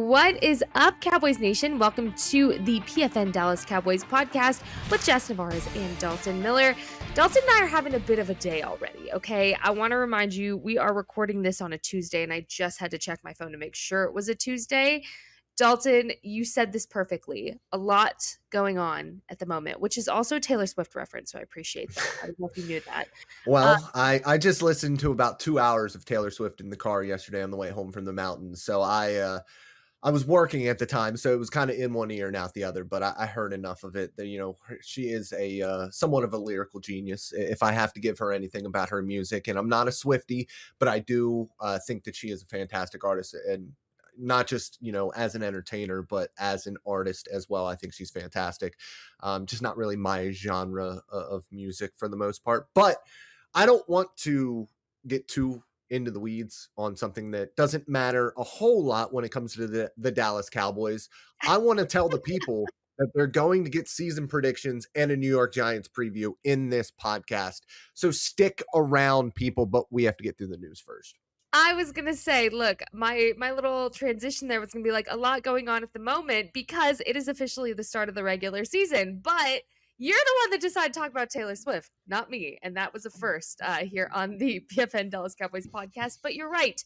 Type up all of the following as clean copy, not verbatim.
What is up, Cowboys Nation? Welcome to the PFN Dallas Cowboys Podcast with Jess, Nevarez, and Dalton Miller. Dalton and I are having a bit of a day already, okay? I want to remind you, we are recording this on a Tuesday, and I just had to check my phone to make sure it was a Tuesday. Dalton, you said this perfectly. A lot going on at the moment, which is also a Taylor Swift reference, so I appreciate that. I don't know if you knew that. Well, I just listened to about 2 hours of Taylor Swift in the car yesterday on the way home from the mountains. So I was working at the time, so it was kind of in one ear and out the other. But I heard enough of it that she is a somewhat of a lyrical genius. If I have to give her anything about her music, and I'm not a Swiftie, but I do think that she is a fantastic artist, and not just as an entertainer, but as an artist as well. I think she's fantastic. Just not really my genre of music for the most part, but I don't want to get too into the weeds on something that doesn't matter a whole lot when it comes to the Dallas Cowboys. I want to tell the people that they're going to get season predictions and a New York Giants preview in this podcast. So stick around, people, but we have to get through the news first. I was going to say, look, my little transition there was going to be like a lot going on at the moment because it is officially the start of the regular season, but you're the one that decided to talk about Taylor Swift, not me. And that was a first here on the PFN Dallas Cowboys podcast. But you're right.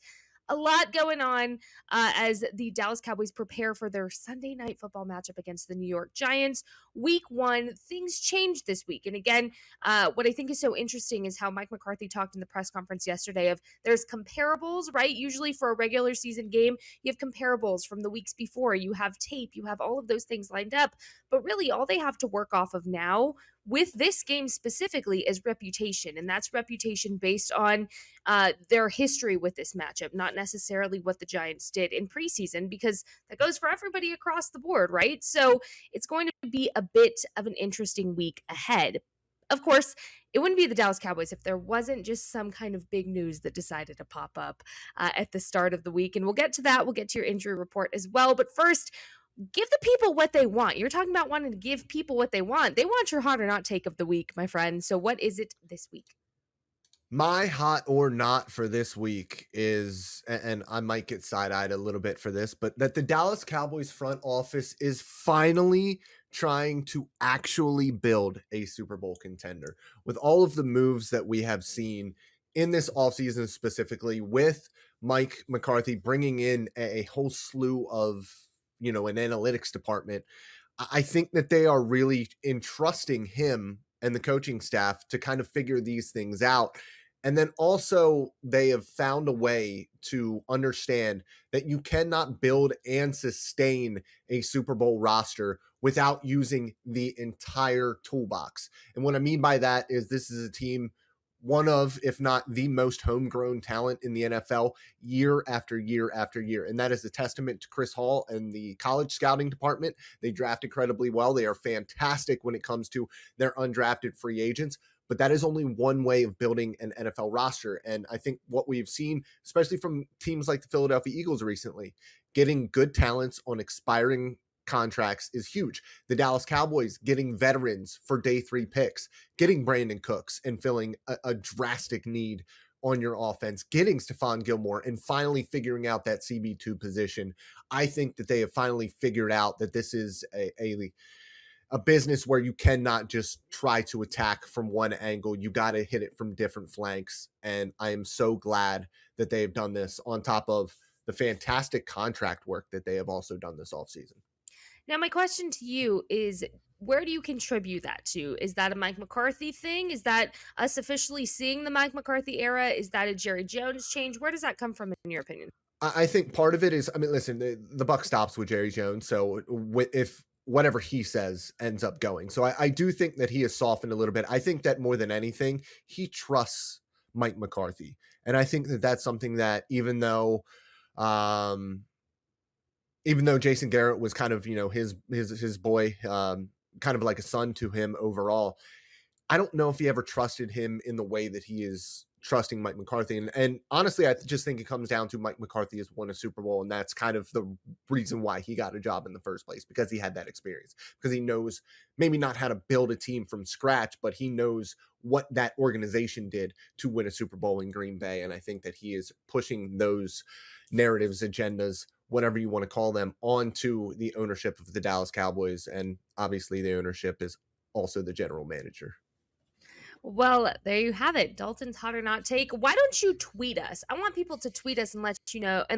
A lot going on as the Dallas Cowboys prepare for their Sunday night football matchup against the New York Giants. Week 1, things changed this week. And again, what I think is so interesting is how Mike McCarthy talked in the press conference yesterday of there's comparables, right? Usually for a regular season game, you have comparables from the weeks before. You have tape, you have all of those things lined up. But really, all they have to work off of now with this game specifically is reputation. And that's reputation based on their history with this matchup, not necessarily what the Giants did in preseason, because that goes for everybody across the board, right? So it's going to be a bit of an interesting week ahead. Of course, it wouldn't be the Dallas Cowboys if there wasn't just some kind of big news that decided to pop up at the start of the week. And we'll get to that. We'll get to your injury report as well. But first, give the people what they want. You're talking about wanting to give people what they want. They want your hot or not take of the week, my friend. So what is it this week? My hot or not for this week is, and I might get side-eyed a little bit for this, but that the Dallas Cowboys front office is finally trying to actually build a Super Bowl contender. With all of the moves that we have seen in this offseason, specifically with Mike McCarthy bringing in a whole slew of, an analytics department, I think that they are really entrusting him and the coaching staff to kind of figure these things out. And then also they have found a way to understand that you cannot build and sustain a Super Bowl roster without using the entire toolbox. And what I mean by that is this is a team, one of, if not the most homegrown talent in the NFL year after year after year. And that is a testament to Chris Hall and the college scouting department. They draft incredibly well. They are fantastic when it comes to their undrafted free agents. But that is only one way of building an NFL roster. And I think what we've seen, especially from teams like the Philadelphia Eagles recently, getting good talents on expiring contracts is huge. The Dallas Cowboys getting veterans for day 3 picks, getting Brandon Cooks and filling a drastic need on your offense, getting Stephon Gilmore and finally figuring out that CB2 position. I think that they have finally figured out that this is a business where you cannot just try to attack from one angle. You got to hit it from different flanks. And I am so glad that they have done this on top of the fantastic contract work that they have also done this offseason. Now, my question to you is, where do you contribute that to? Is that a Mike McCarthy thing? Is that us officially seeing the Mike McCarthy era? Is that a Jerry Jones change? Where does that come from, in your opinion? I think part of it is, listen, the buck stops with Jerry Jones. So if whatever he says ends up going. So I do think that he has softened a little bit. I think that more than anything, he trusts Mike McCarthy. And I think that that's something that even though Jason Garrett was kind of, his boy, kind of like a son to him overall, I don't know if he ever trusted him in the way that he is trusting Mike McCarthy. And honestly, I just think it comes down to Mike McCarthy has won a Super Bowl, and that's kind of the reason why he got a job in the first place, because he had that experience, because he knows maybe not how to build a team from scratch, but he knows what that organization did to win a Super Bowl in Green Bay. And I think that he is pushing those narratives, agendas whatever you want to call them, onto the ownership of the Dallas Cowboys. And obviously the ownership is also the general manager. Well, there you have it. Dalton's hot or not take. Why don't you tweet us? I want people to tweet us and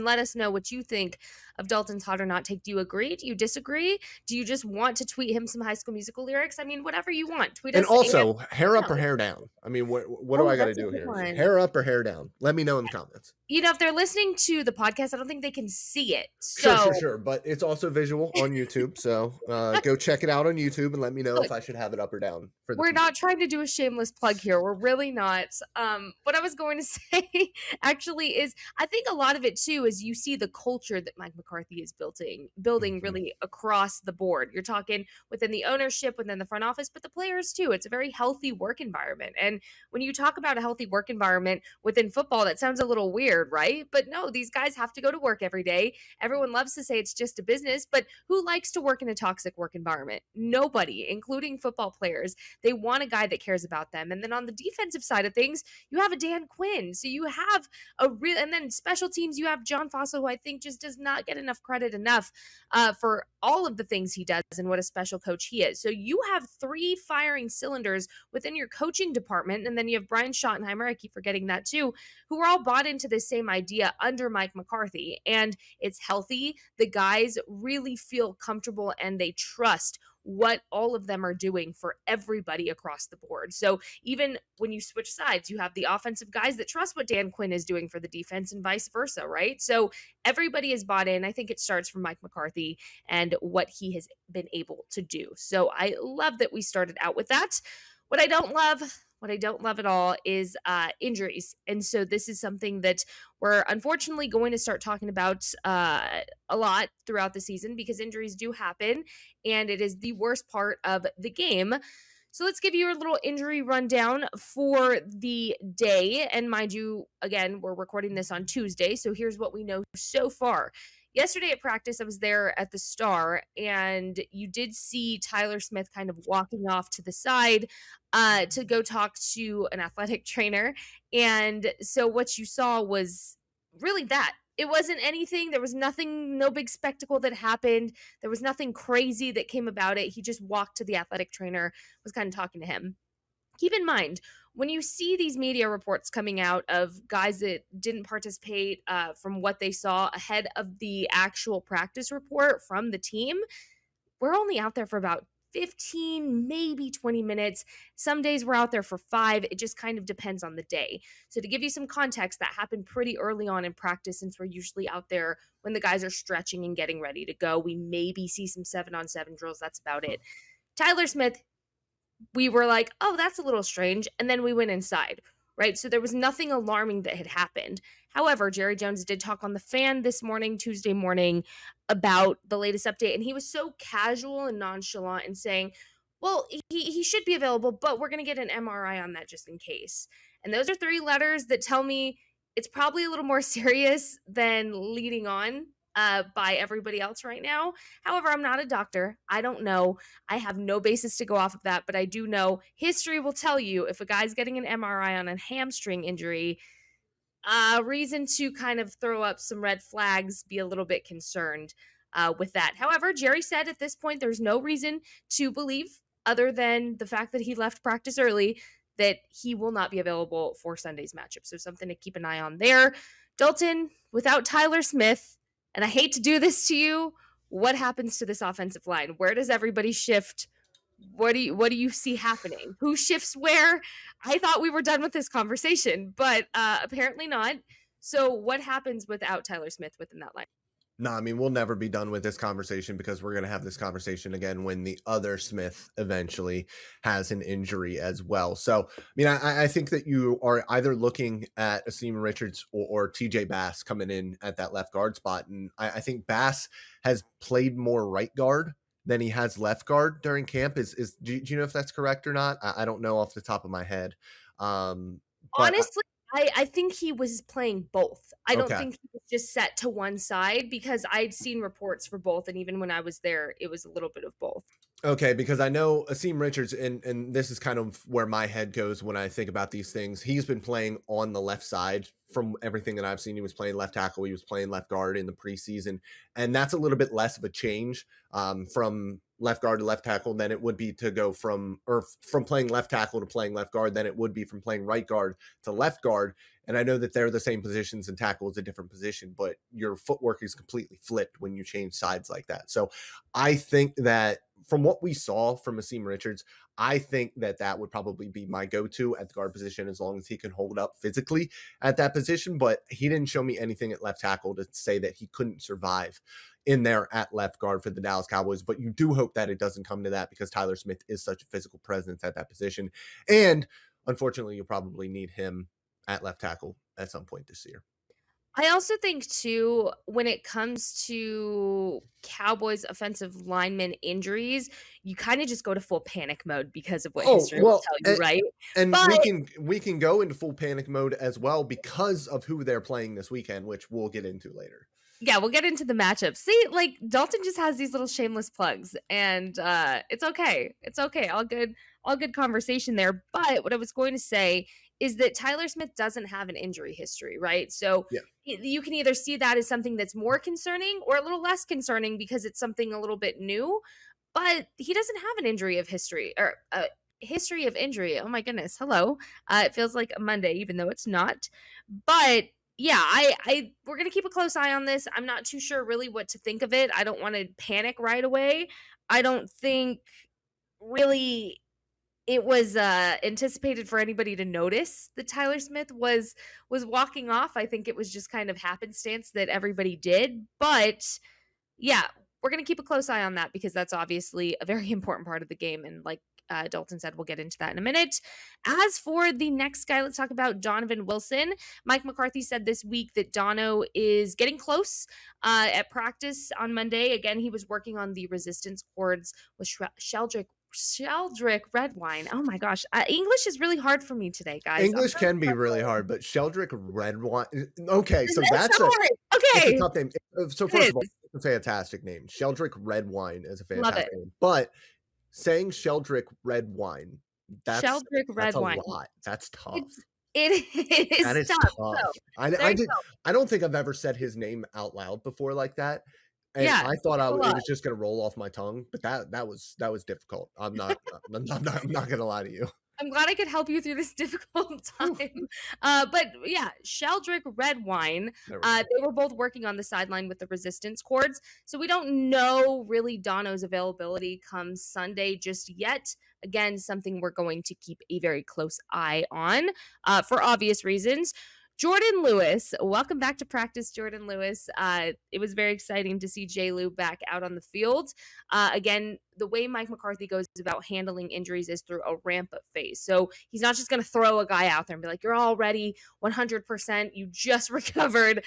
let us know what you think of Dalton's hot or not take. Do you agree? Do you disagree? Do you just want to tweet him some High School Musical lyrics? I mean, whatever you want. Tweet And us. And also, hair up or no. hair down? I mean, what do Oh, I got to that's a do good here? one. Hair up or hair down? Let me know in the comments. If they're listening to the podcast, I don't think they can see it. Sure, So sure. But it's also visual on YouTube. So go check it out on YouTube and let me know look, if I should have it up or down for the we're people. not trying to do a shameless plug here. We're really not. What I was going to say actually is I think a lot of it too is you see the culture that Mike McCarthy is building really across the board. You're talking within the ownership, within the front office, but the players too. It's a very healthy work environment. And when you talk about a healthy work environment within football, that sounds a little weird, right? But no, these guys have to go to work every day. Everyone loves to say it's just a business, but who likes to work in a toxic work environment? Nobody, including football players. They want a guy that cares about them. And then on the defensive side of things, you have a Dan Quinn. So you have and then special teams, you have John Fossil, who I think just does not get enough credit for all of the things he does and what a special coach he is. So you have 3 firing cylinders within your coaching department. And then you have Brian Schottenheimer, I keep forgetting that too, who are all bought into this same idea under Mike McCarthy. And it's healthy. The guys really feel comfortable and they trust what all of them are doing for everybody across the board. So even when you switch sides, you have the offensive guys that trust what Dan Quinn is doing for the defense and vice versa, right? So everybody is bought in. I think it starts from Mike McCarthy and what he has been able to do. So I love that we started out with that. What I don't love at all is injuries. And so this is something that we're unfortunately going to start talking about a lot throughout the season because injuries do happen and it is the worst part of the game. So let's give you a little injury rundown for the day. And mind you, again, we're recording this on Tuesday. So here's what we know so far. Yesterday at practice, I was there at the Star, and you did see Tyler Smith kind of walking off to the side to go talk to an athletic trainer. And so what you saw was really that. It wasn't anything. There was nothing, no big spectacle that happened. There was nothing crazy that came about it. He just walked to the athletic trainer, was kind of talking to him. Keep in mind, when you see these media reports coming out of guys that didn't participate from what they saw ahead of the actual practice report from the team, we're only out there for about 15, maybe 20 minutes. Some days we're out there for 5. It just kind of depends on the day. So to give you some context, that happened pretty early on in practice since we're usually out there when the guys are stretching and getting ready to go. We maybe see some 7-on-7 drills. That's about it. Tyler Smith, we were like, oh, that's a little strange. And then we went inside, right? So there was nothing alarming that had happened. However, Jerry Jones did talk on the Fan this morning, Tuesday morning, about the latest update. And he was so casual and nonchalant and saying, well, he should be available, but we're going to get an MRI on that just in case. And those are 3 letters that tell me it's probably a little more serious than leading on by everybody else right now. However, I'm not a doctor. I don't know. I have no basis to go off of that, but I do know history will tell you if a guy's getting an MRI on a hamstring injury, reason to kind of throw up some red flags, be a little bit concerned with that. However, Jerry said at this point there's no reason to believe, other than the fact that he left practice early, that he will not be available for Sunday's matchup. So something to keep an eye on there. Dalton, without Tyler Smith, and I hate to do this to you, what happens to this offensive line? Where does everybody shift? What do you see happening? Who shifts where? I thought we were done with this conversation, but apparently not. So what happens without Tyler Smith within that line? No, I mean, we'll never be done with this conversation because we're going to have this conversation again when the other Smith eventually has an injury as well. So, I mean, I think that you are either looking at Asim Richards or TJ Bass coming in at that left guard spot. And I think Bass has played more right guard than he has left guard during camp. Do you know if that's correct or not? I don't know off the top of my head. But Honestly, I think he was playing both. I don't okay. think he was just set to one side because I'd seen reports for both. And even when I was there, it was a little bit of both. Okay, because I know Asim Richards, and this is kind of where my head goes when I think about these things. He's been playing on the left side from everything that I've seen. He was playing left tackle, he was playing left guard in the preseason, and that's a little bit less of a change from left guard to left tackle than it would be to go from playing left tackle to playing left guard than it would be from playing right guard to left guard. And I know that they're the same positions and tackle is a different position, but your footwork is completely flipped when you change sides like that. So I think that from what we saw from Asim Richards, I think that that would probably be my go-to at the guard position as long as he can hold up physically at that position. But he didn't show me anything at left tackle to say that he couldn't survive in there at left guard for the Dallas Cowboys. But you do hope that it doesn't come to that because Tyler Smith is such a physical presence at that position. And unfortunately, you'll probably need him at left tackle at some point this year. I also think too, when it comes to Cowboys offensive lineman injuries, you kind of just go to full panic mode because of what Oh, history will well, tell you, right? and But we can go into full panic mode as well because of who they're playing this weekend, which we'll get into later. yeah, we'll get into the matchup. See, like Dalton just has these little shameless plugs, and it's okay. It's okay. All good conversation there. But what I was going to say is that Tyler Smith doesn't have an injury history, right? So Yeah. you can either see that as something that's more concerning or a little less concerning because it's something a little bit new. But he doesn't have an injury of history or a history of injury. Oh my goodness. Hello. It feels like a Monday, even though it's not. But yeah, I we're gonna keep a close eye on this. I'm not too sure really what to think of it. I don't want to panic right away. I don't think really it was anticipated for anybody to notice that Tyler Smith was walking off. I think it was just kind of happenstance that everybody did. But yeah, we're going to keep a close eye on that because that's obviously a very important part of the game. And like Dalton said, we'll get into that in a minute. As for the next guy, let's talk about Donovan Wilson. Mike McCarthy said this week that Dono is getting close at practice on Monday. Again, he was working on the resistance cords with Sheldrick Redwine. Oh my gosh. English is really hard for me today, guys. I'm English really can be really struggling. hard, but Sheldrick Redwine. Okay, so It's that's hard. it's a Okay. tough name. So first It of all, is. it's a fantastic name. Sheldrick Redwine is a Love fantastic it. name, but saying Sheldrick Redwine, Sheldrick that's a Redwine. lot. That's tough. It's it That is is tough. tough. So there I you did. go. I don't think I've ever said his name out loud before like that, and Yeah, I thought it's a it lot. was just gonna roll off my tongue, but that was difficult. I'm not gonna lie to you. I'm glad I could help you through this difficult Whew. time. But yeah, Sheldrick Redwine, There we go. they were both working on the sideline with the resistance cords. So we don't know really Dono's availability come Sunday just yet. Again, something we're going to keep a very close eye on for obvious reasons. Jordan Lewis, welcome back to practice, Jordan Lewis. It was very exciting to see J. Lou back out on the field. Again, the way Mike McCarthy goes about handling injuries is through a ramp up phase. So he's not just going to throw a guy out there and be like, you're all ready, 100%. You just recovered.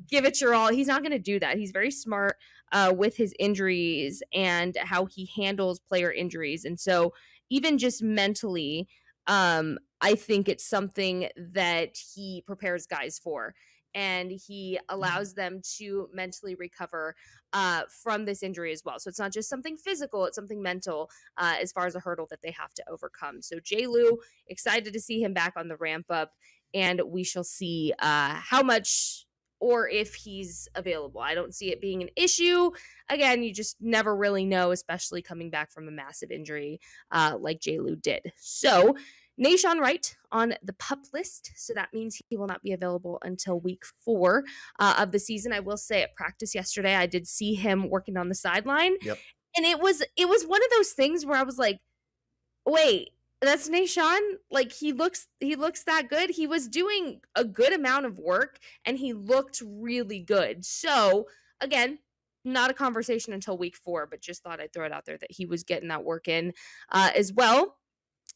Give it your all. He's not going to do that. He's very smart with his injuries and how he handles player injuries. And so, even just mentally, I think it's something that he prepares guys for. And he allows them to mentally recover from this injury as well. So it's not just something physical, it's something mental as far as a hurdle that they have to overcome. So J. Lou, excited to see him back on the ramp up, and we shall see how much or if he's available. I don't see it being an issue. Again, you just never really know, especially coming back from a massive injury like J. Lou did. So Nashawn Wright on the pup list, so that means he will not be available until week 4 of the season. I will say at practice yesterday, I did see him working on the sideline, Yep. and it was one of those things where I was like, "Wait, that's Nashawn? Like he looks that good? He was doing a good amount of work, and he looked really good." So again, not a conversation until week 4, but just thought I'd throw it out there that he was getting that work in as well.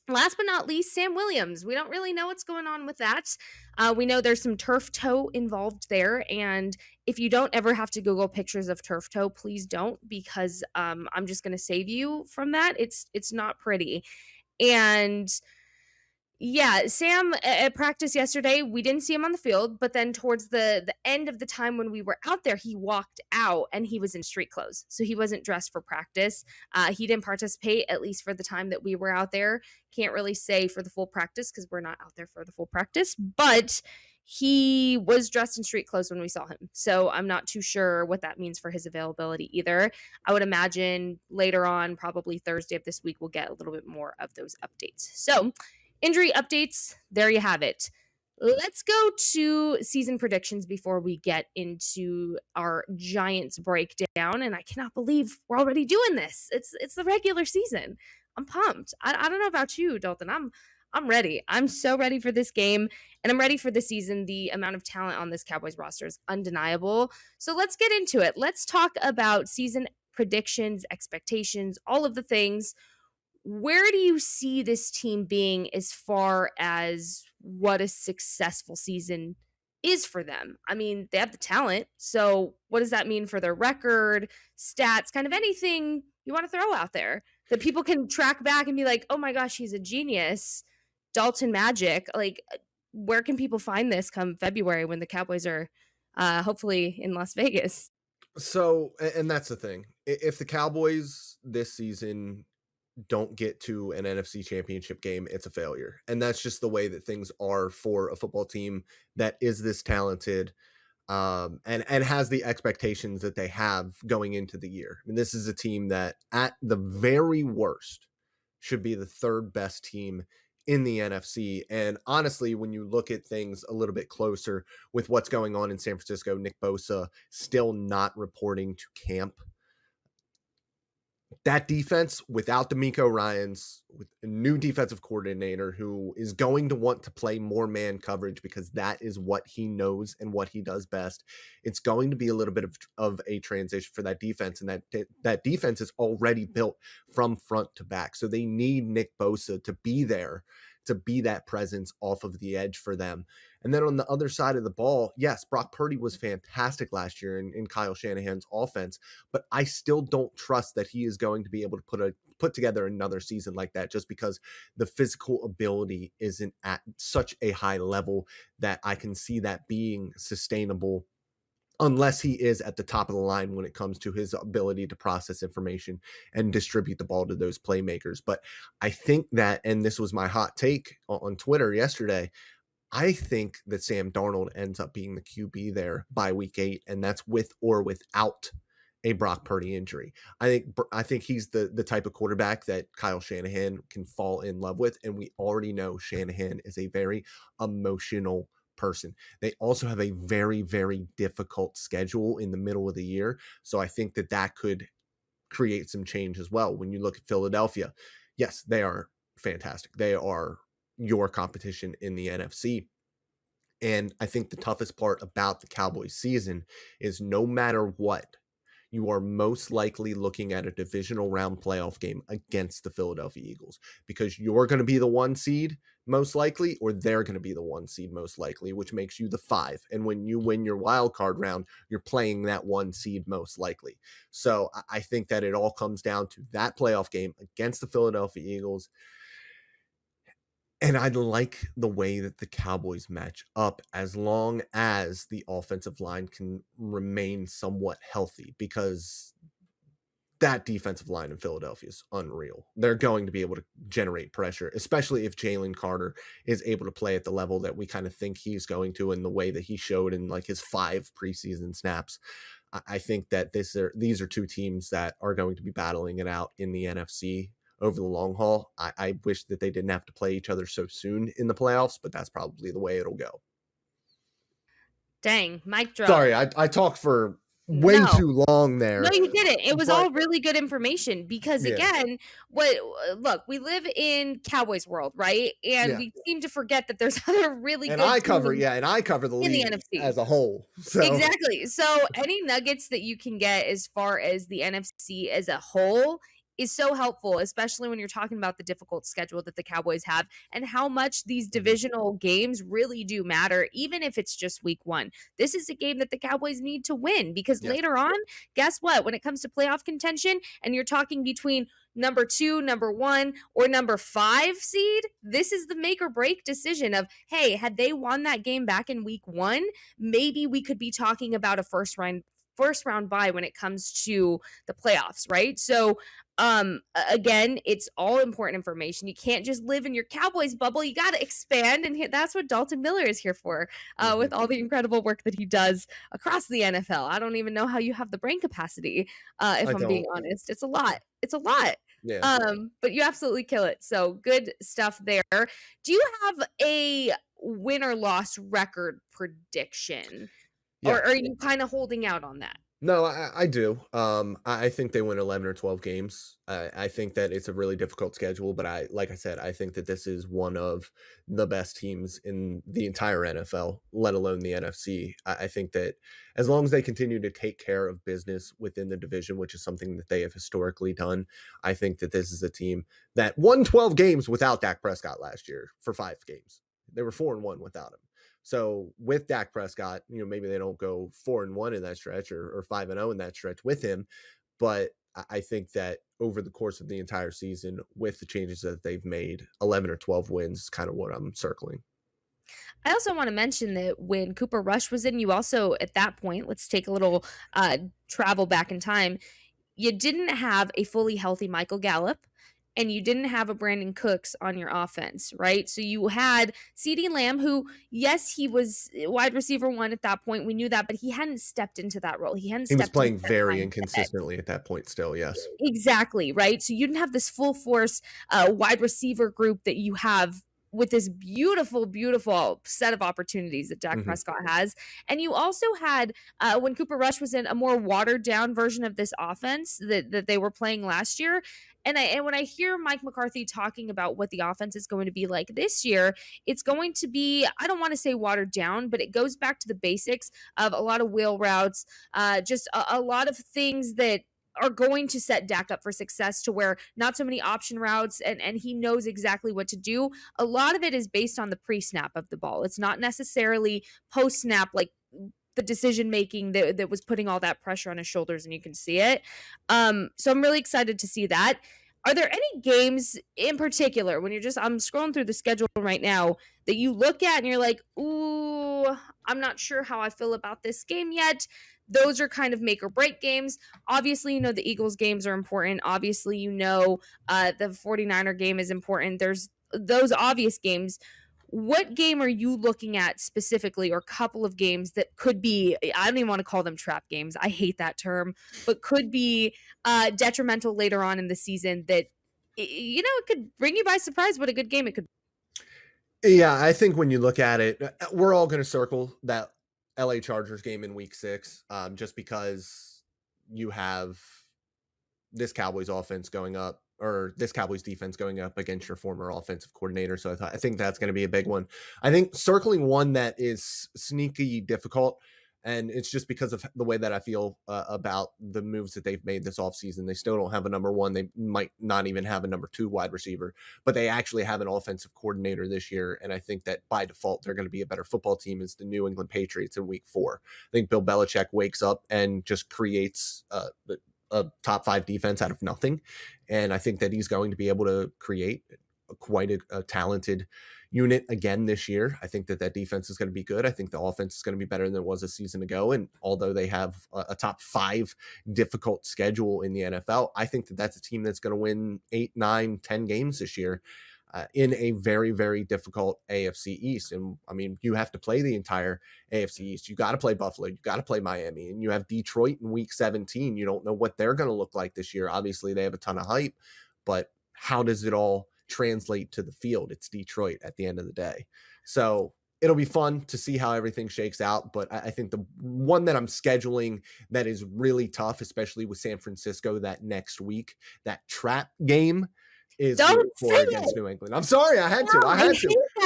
Last but not least, Sam Williams. We don't really know what's going on with that. We know there's some turf toe involved there. And if you don't ever have to Google pictures of turf toe, please don't, because I'm just going to save you from that. It's not pretty. And Yeah, Sam at practice yesterday, we didn't see him on the field, but then towards the end of the time when we were out there, he walked out and he was in street clothes. So he wasn't dressed for practice. He didn't participate, at least for the time that we were out there. Can't really say for the full practice because we're not out there for the full practice, but he was dressed in street clothes when we saw him. So I'm not too sure what that means for his availability either. I would imagine later on, probably Thursday of this week, we'll get a little bit more of those updates. So injury updates, there you have it. Let's go to season predictions before we get into our Giants breakdown. And I cannot believe we're already doing this. It's the regular season. I'm pumped. I don't know about you, Dalton. I'm ready. I'm so ready for this game, and I'm ready for the season. The amount of talent on this Cowboys roster is undeniable. So let's get into it. Let's talk about season predictions, expectations, all of the things. Where do you see this team being as far as what a successful season is for them? I mean, they have the talent. So, what does that mean for their record, stats, kind of anything you want to throw out there that people can track back and be like, oh my gosh, he's a genius. Dalton Magic. Like, where can people find this come February when the Cowboys are hopefully in Las Vegas? So, and that's the thing. If the Cowboys this season don't get to an NFC championship game, it's a failure. And that's just the way that things are for a football team that is this talented, and has the expectations that they have going into the year. I mean, this is a team that at the very worst should be the third best team in the NFC. And honestly, when you look at things a little bit closer with what's going on in San Francisco, Nick Bosa still not reporting to camp. That defense without D'Amico Ryans, with a new defensive coordinator who is going to want to play more man coverage because that is what he knows and what he does best. It's going to be a little bit of a transition for that defense, and that defense is already built from front to back. So they need Nick Bosa to be there, to be that presence off of the edge for them. And then on the other side of the ball, yes, Brock Purdy was fantastic last year in Kyle Shanahan's offense, but I still don't trust that he is going to be able to put together another season like that, just because the physical ability isn't at such a high level that I can see that being sustainable unless he is at the top of the line when it comes to his ability to process information and distribute the ball to those playmakers. But I think that, and this was my hot take on Twitter yesterday, I think that Sam Darnold ends up being the QB there by week 8, and that's with or without a Brock Purdy injury. I think he's the type of quarterback that Kyle Shanahan can fall in love with, and we already know Shanahan is a very emotional person. They also have a very, very difficult schedule in the middle of the year, so I think that could create some change as well. When you look at Philadelphia, yes, they are fantastic. They are your competition in the NFC. And I think the toughest part about the Cowboys season is no matter what, you are most likely looking at a divisional round playoff game against the Philadelphia Eagles, because you're going to be the 1 seed most likely, or they're going to be the 1 seed most likely, which makes you the 5. And when you win your wild card round, you're playing that 1 seed most likely. So I think that it all comes down to that playoff game against the Philadelphia Eagles. And I like the way that the Cowboys match up as long as the offensive line can remain somewhat healthy, because that defensive line in Philadelphia is unreal. They're going to be able to generate pressure, especially if Jalen Carter is able to play at the level that we kind of think he's going to, in the way that he showed in like his 5 preseason snaps. I think that these are 2 teams that are going to be battling it out in the NFC over the long haul. I wish that they didn't have to play each other so soon in the playoffs, but that's probably the way it'll go. Dang, mic drop. Sorry, I talked for way too long there. No, you didn't. It was all really good information, because again, look, we live in Cowboys world, right? And we seem to forget that there's other really good I cover the league in the NFC as a whole. So. Exactly. So any nuggets that you can get as far as the NFC as a whole is so helpful, especially when you're talking about the difficult schedule that the Cowboys have and how much these divisional games really do matter, even if it's just week one. This is a game that the Cowboys need to win because Yes. later on, guess what? When it comes to playoff contention and you're talking between number 2, number 1, or number 5 seed, this is the make or break decision of, hey, had they won that game back in week 1, maybe we could be talking about a first round bye when it comes to the playoffs, right? So again, it's all important information. You can't just live in your Cowboys bubble. You got to expand, and that's what Dalton Miller is here for, with all the incredible work that he does across the NFL. I don't even know how you have the brain capacity, if I'm being honest. It's a lot. It's a lot. Yeah. But you absolutely kill it. So good stuff there. Do you have a win or loss record prediction? Yeah. Or are you kind of holding out on that? No, I do. I think they win 11 or 12 games. I think that it's a really difficult schedule, but like I said, I think that this is one of the best teams in the entire NFL, let alone the NFC. I think that as long as they continue to take care of business within the division, which is something that they have historically done, I think that this is a team that won 12 games without Dak Prescott last year for 5 games. They were 4-1 without him. So with Dak Prescott, maybe they don't go 4-1 in that stretch or 5-0 in that stretch with him. But I think that over the course of the entire season, with the changes that they've made, 11 or 12 wins is kind of what I'm circling. I also want to mention that when Cooper Rush was in, you also, at that point, let's take a little travel back in time. You didn't have a fully healthy Michael Gallup, and you didn't have a Brandon Cooks on your offense, right? So you had CeeDee Lamb, who, yes, he was wide receiver 1 at that point. We knew that, but he hadn't stepped into that role. He was playing very inconsistently at that point still, yes. Exactly, right? So you didn't have this full force wide receiver group that you have with this beautiful, beautiful set of opportunities that Dak Prescott has. And you also had, when Cooper Rush was in, a more watered down version of this offense that they were playing last year. And when I hear Mike McCarthy talking about what the offense is going to be like this year, it's going to be, I don't want to say watered down, but it goes back to the basics of a lot of wheel routes, just a lot of things that are going to set Dak up for success, to where not so many option routes, and he knows exactly what to do. A lot of it is based on the pre-snap of the ball. It's not necessarily post-snap, like the decision making that was putting all that pressure on his shoulders, and you can see it. So I'm really excited to see that. Are there any games in particular, when I'm scrolling through the schedule right now, that you look at and you're like, ooh, I'm not sure how I feel about this game yet? Those are kind of make or break games. Obviously, the Eagles games are important. Obviously, the 49er game is important. There's those obvious games. What game are you looking at specifically, or couple of games that could be, I don't even want to call them trap games, I hate that term, but could be detrimental later on in the season that, it could bring you by surprise what a good game it could be? Yeah, I think when you look at it, we're all going to circle that LA Chargers game in week 6, just because you have this Cowboys offense going up, or this Cowboys defense going up against your former offensive coordinator. So I think that's going to be a big one. I think circling one that is sneaky difficult, and it's just because of the way that I feel about the moves that they've made this offseason. They still don't have a number 1. They might not even have a number 2 wide receiver, but they actually have an offensive coordinator this year. And I think that by default, they're going to be a better football team as the New England Patriots in week 4. I think Bill Belichick wakes up and just creates a top 5 defense out of nothing. And I think that he's going to be able to create quite a talented unit again this year. I think that defense is going to be good. I think the offense is going to be better than it was a season ago. And although they have a top 5 difficult schedule in the NFL, I think that that's a team that's going to win 8, 9, 10 games this year. In a very, very difficult AFC East. And I mean, you have to play the entire AFC East. You got to play Buffalo. You got to play Miami. And you have Detroit in week 17. You don't know what they're going to look like this year. Obviously, they have a ton of hype, but how does it all translate to the field? It's Detroit at the end of the day. So it'll be fun to see how everything shakes out. But I think the one that I'm scheduling that is really tough, especially with San Francisco that next week, that trap game, is against New England. I'm sorry, I had to. I hate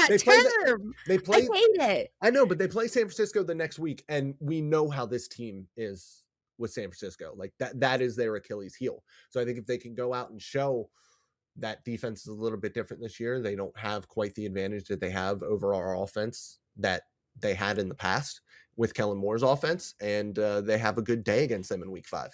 that term. They play. I hate it. I know, but they play San Francisco the next week, and we know how this team is with San Francisco. Like that is their Achilles heel. So I think if they can go out and show that defense is a little bit different this year, they don't have quite the advantage that they have over our offense that they had in the past with Kellen Moore's offense, and they have a good day against them in week 5.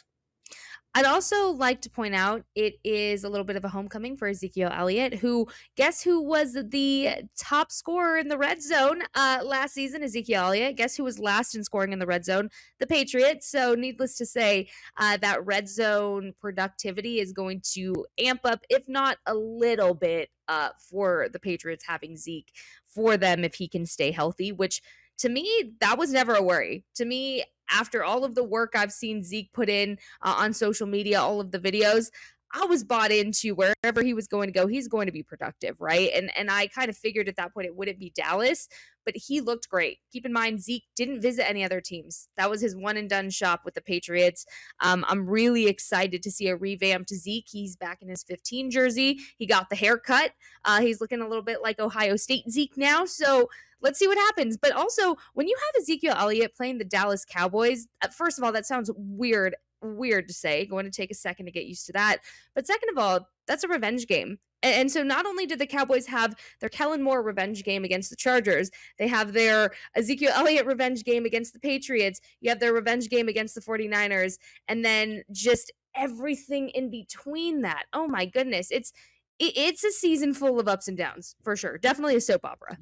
I'd also like to point out it is a little bit of a homecoming for Ezekiel Elliott, who, guess who was the top scorer in the red zone last season? Ezekiel Elliott. Guess who was last in scoring in the red zone? The Patriots. So, needless to say, that red zone productivity is going to amp up, if not a little bit, for the Patriots having Zeke for them if he can stay healthy, which to me, that was never a worry. To me, after all of the work I've seen Zeke put in on social media, all of the videos, I was bought into wherever he was going to go, he's going to be productive, right? And I kind of figured at that point it wouldn't be Dallas, but he looked great. Keep in mind, Zeke didn't visit any other teams. That was his one and done shop with the Patriots. I'm really excited to see a revamped Zeke. He's back in his 15 jersey. He got the haircut. He's looking a little bit like Ohio State Zeke now. So let's see what happens. But also, when you have Ezekiel Elliott playing the Dallas Cowboys, first of all, that sounds weird to say. Going to take a second to get used to that. But second of all, that's a revenge game. And so not only did the Cowboys have their Kellen Moore revenge game against the Chargers, they have their Ezekiel Elliott revenge game against the Patriots. You have their revenge game against the 49ers. And then just everything in between that. Oh my goodness. It's a season full of ups and downs, for sure. Definitely a soap opera.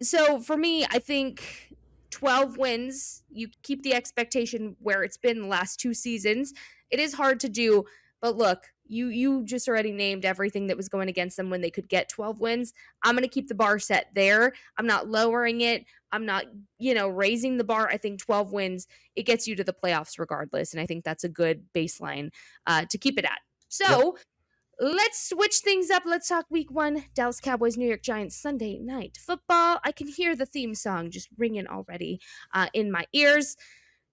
So for me, I think 12 wins, you keep the expectation where it's been the last 2 seasons. It is hard to do, but look, you just already named everything that was going against them when they could get 12 wins. I'm going to keep the bar set there. I'm not lowering it. I'm not, raising the bar. I think 12 wins, it gets you to the playoffs regardless, and I think that's a good baseline to keep it at. So, Yep. let's switch things up. Let's talk week 1. Dallas Cowboys, New York Giants, Sunday night football. I can hear the theme song just ringing already in my ears.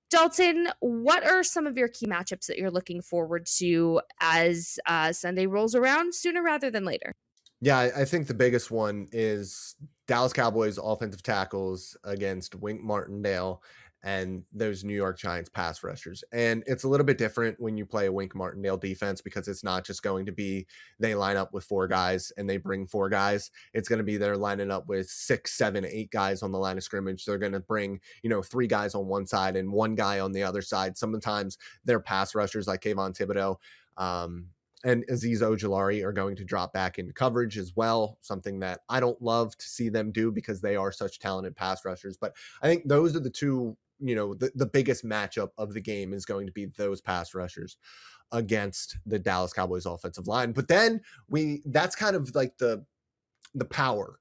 Dalton, what are some of your key matchups that you're looking forward to as Sunday rolls around sooner rather than later? Yeah, I think the biggest one is Dallas Cowboys offensive tackles against Wink Martindale and those New York Giants pass rushers. And it's a little bit different when you play a Wink Martindale defense because it's not just going to be they line up with 4 guys and they bring 4 guys. It's going to be they're lining up with 6, 7, 8 guys on the line of scrimmage. They're going to bring, 3 guys on one side and 1 guy on the other side. Sometimes they're pass rushers like Kayvon Thibodeau. And Azeez Ojulari are going to drop back into coverage as well, something that I don't love to see them do because they are such talented pass rushers. But I think those are the two, the biggest matchup of the game is going to be those pass rushers against the Dallas Cowboys offensive line. But then that's kind of like the power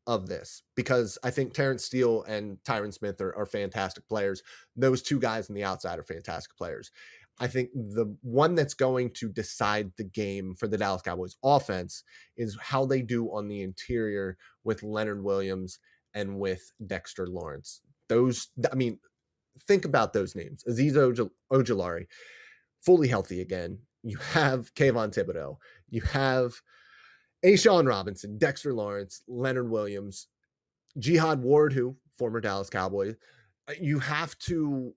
of this, because I think Terrence Steele and Tyron Smith are fantastic players. Those 2 guys on the outside are fantastic players. I think the one that's going to decide the game for the Dallas Cowboys offense is how they do on the interior with Leonard Williams and with Dexter Lawrence. Think about those names. Azeez Ojulari, fully healthy again. You have Kayvon Thibodeau. You have A'Shawn Robinson, Dexter Lawrence, Leonard Williams, Jihad Ward, who former Dallas Cowboy. You have to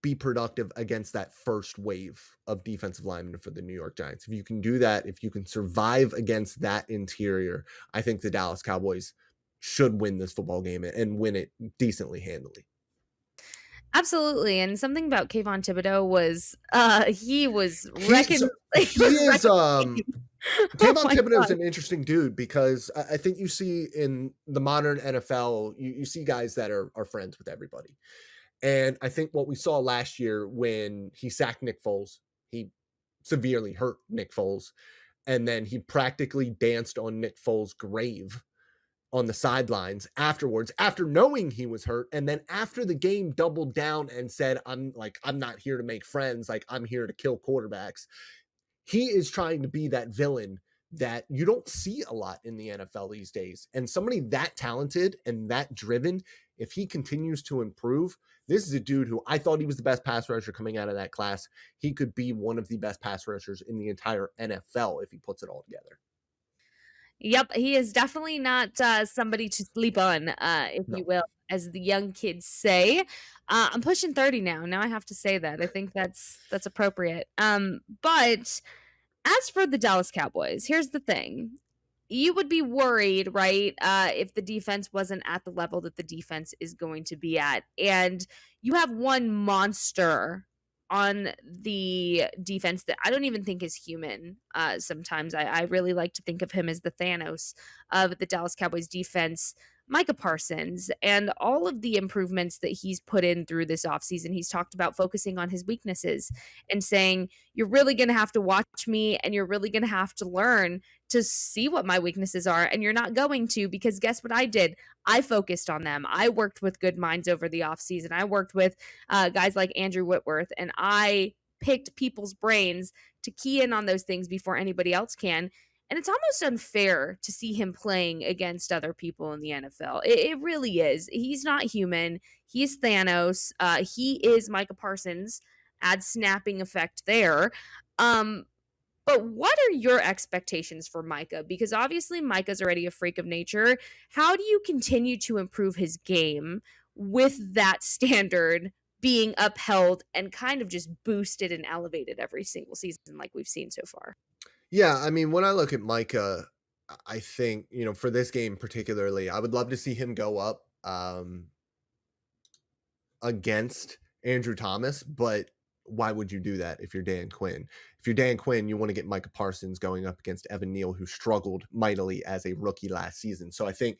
be productive against that first wave of defensive linemen for the New York Giants. If you can do that, if you can survive against that interior, I think the Dallas Cowboys should win this football game and win it decently handily. Absolutely. And something about Kayvon Thibodeau was he was Kayvon Thibodeau is an interesting dude because I think you see in the modern NFL, you see guys that are friends with everybody. And I think what we saw last year when he sacked Nick Foles, he severely hurt Nick Foles, and then he practically danced on Nick Foles' grave on the sidelines afterwards, after knowing he was hurt. And then after the game doubled down and said, I'm not here to make friends. Like, I'm here to kill quarterbacks. He is trying to be that villain that you don't see a lot in the NFL these days. And somebody that talented and that driven, if he continues to improve, this is a dude who I thought he was the best pass rusher coming out of that class. He could be one of the best pass rushers in the entire NFL if he puts it all together. Yep, he is definitely not somebody to sleep on, if you No. will, as the young kids say. I'm pushing 30 now. Now I have to say that. I think that's appropriate. But as for the Dallas Cowboys, here's the thing. You would be worried, right, if the defense wasn't at the level that the defense is going to be at. And you have one monster on the defense that I don't even think is human. Sometimes I really like to think of him as the Thanos of the Dallas Cowboys defense, Micah Parsons, and all of the improvements that he's put in through this offseason. He's talked about focusing on his weaknesses and saying, you're really going to have to watch me and you're really going to have to learn to see what my weaknesses are. And you're not going to, because guess what I did? I focused on them. I worked with good minds over the offseason. I worked with guys like Andrew Whitworth, and I picked people's brains to key in on those things before anybody else can. And it's almost unfair to see him playing against other people in the NFL. It really is. He's not human. He's Thanos. He is Micah Parsons. Add snapping effect there. Um, but what are your expectations for Micah? Because obviously Micah's already a freak of nature. How do you continue to improve his game with that standard being upheld and kind of just boosted and elevated every single season like we've seen so far? Yeah, I mean, when I look at Micah, I think, for this game particularly, I would love to see him go up against Andrew Thomas, but why would you do that if you're Dan Quinn? If you're Dan Quinn, you want to get Micah Parsons going up against Evan Neal, who struggled mightily as a rookie last season. So I think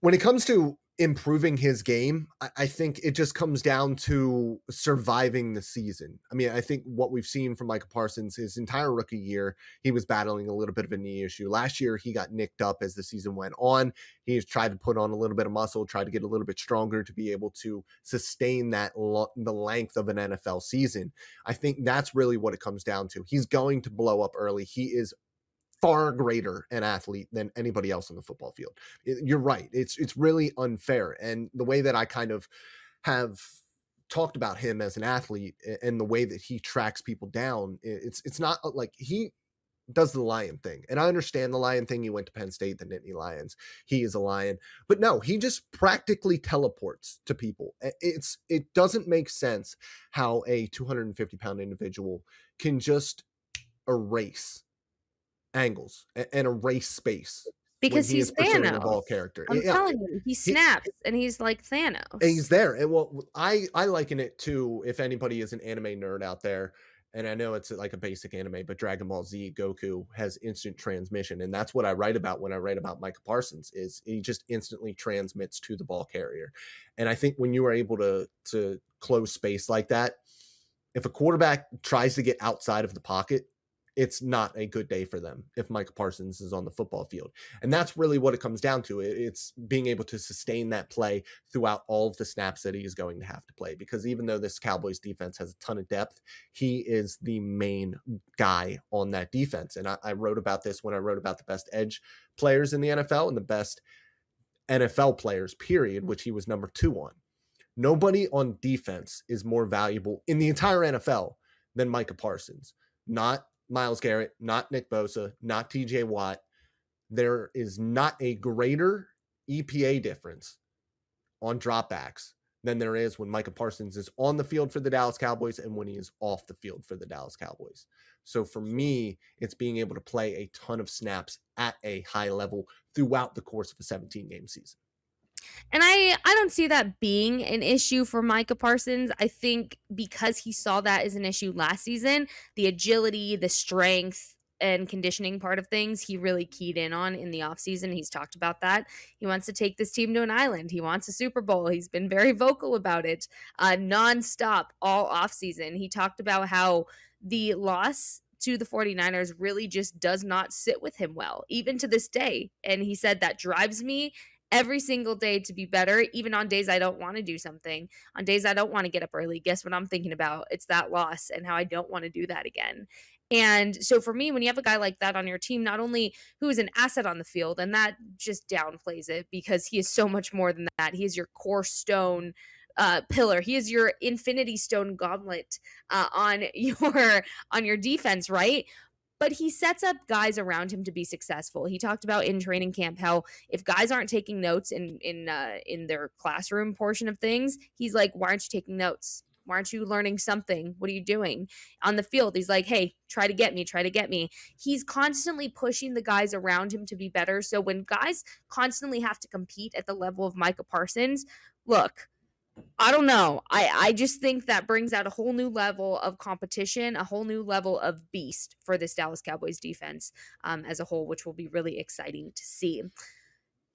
when it comes to improving his game, I think it just comes down to surviving the season. I mean, I think what we've seen from Micah Parsons his entire rookie year, he was battling a little bit of a knee issue. Last year, he got nicked up as the season went on. He's tried to put on a little bit of muscle, tried to get a little bit stronger to be able to sustain the length of an NFL season. I think that's really what it comes down to. He's going to blow up early. He is far greater an athlete than anybody else on the football field. You're right. It's really unfair. And the way that I kind of have talked about him as an athlete and the way that he tracks people down, it's not like he does the lion thing. And I understand the lion thing. He went to Penn State, the Nittany Lions. He is a lion. But no, he just practically teleports to people. It doesn't make sense how a 250-pound individual can just erase angles and erase space when Because he is he's pursuing a ball Thanos. character. I'm Yeah, telling you, he snaps and he's like Thanos. he's there. And well, I liken it to, if anybody is an anime nerd out there, and I know it's like a basic anime, but Dragon Ball Z Goku has instant transmission, and that's what I write about when I write about Micah Parsons. Is he just instantly transmits to the ball carrier? And I think when you are able to close space like that, if a quarterback tries to get outside of the pocket, it's not a good day for them if Micah Parsons is on the football field. And that's really what it comes down to. It's being able to sustain that play throughout all of the snaps that he is going to have to play. Because even though this Cowboys defense has a ton of depth, he is the main guy on that defense. And I wrote about this when I wrote about the best edge players in the NFL and the best NFL players, period, which he was number 2 on. Nobody on defense is more valuable in the entire NFL than Micah Parsons. Not Myles Garrett, not Nick Bosa, not TJ Watt. There is not a greater EPA difference on dropbacks than there is when Micah Parsons is on the field for the Dallas Cowboys and when he is off the field for the Dallas Cowboys. So for me, it's being able to play a ton of snaps at a high level throughout the course of a 17-game season. And I don't see that being an issue for Micah Parsons. I think because he saw that as an issue last season, the agility, the strength, and conditioning part of things, he really keyed in on in the offseason. He's talked about that. He wants to take this team to an island. He wants a Super Bowl. He's been very vocal about it nonstop all offseason. He talked about how the loss to the 49ers really just does not sit with him well, even to this day. And he said that drives me every single day to be better, even on days I don't want to do something, on days I don't want to get up early. Guess what I'm thinking about? It's that loss and how I don't want to do that again. And so for me, when you have a guy like that on your team, not only who is an asset on the field, and that just downplays it because he is so much more than that. He is your core stone pillar. He is your infinity stone gauntlet on your defense, right? but he sets up guys around him to be successful. He talked about in training camp how if guys aren't taking notes in their classroom portion of things, he's like, why aren't you taking notes? Why aren't you learning something? What are you doing on the field? He's like, hey, try to get me. He's constantly pushing the guys around him to be better. So when guys constantly have to compete at the level of Micah Parsons, look, I don't know. I just think that brings out a whole new level of competition, a whole new level of beast for this Dallas Cowboys defense as a whole, which will be really exciting to see.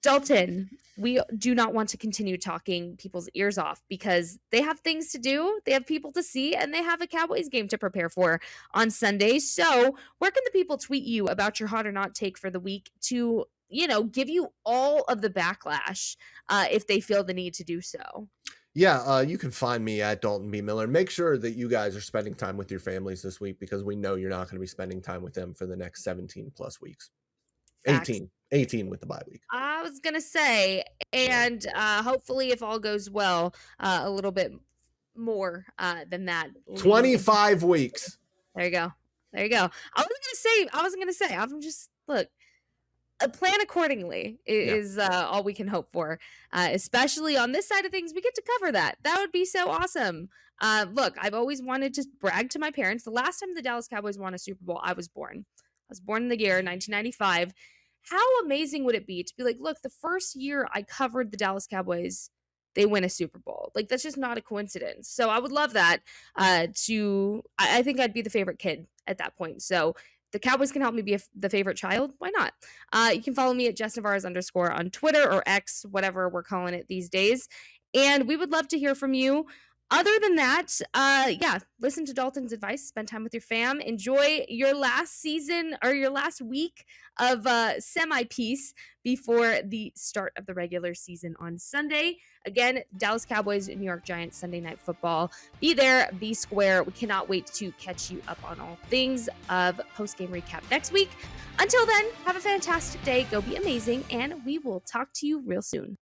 Dalton, we do not want to continue talking people's ears off because they have things to do, they have people to see, and they have a Cowboys game to prepare for on Sunday. So where can the people tweet you about your hot or not take for the week to, give you all of the backlash if they feel the need to do so? Yeah, you can find me at Dalton B. Miller. Make sure that you guys are spending time with your families this week because we know you're not going to be spending time with them for the next 17 plus weeks. Facts. 18 with the bye week. I was going to say, and hopefully if all goes well, a little bit more than that. 25 weeks. There you go. I wasn't going to say, I'm just, look, plan accordingly is all we can hope for, especially on this side of things. We get to cover that. That would be so awesome. Look, I've always wanted to brag to my parents. The last time the Dallas Cowboys won a Super Bowl, I was born in the year 1995. How amazing would it be to be like, look, the first year I covered the Dallas Cowboys, they win a Super Bowl. Like, that's just not a coincidence. So I would love that. I think I'd be the favorite kid at that point. So the Cowboys can help me be the favorite child. Why not? You can follow me at Jess Nevarez _ on Twitter or X, whatever we're calling it these days. And we would love to hear from you. Other than that, listen to Dalton's advice. Spend time with your fam. Enjoy your last season or your last week of semi-peace before the start of the regular season on Sunday. Again, Dallas Cowboys, New York Giants, Sunday Night Football. Be there, be square. We cannot wait to catch you up on all things of post-game recap next week. Until then, have a fantastic day. Go be amazing, and we will talk to you real soon.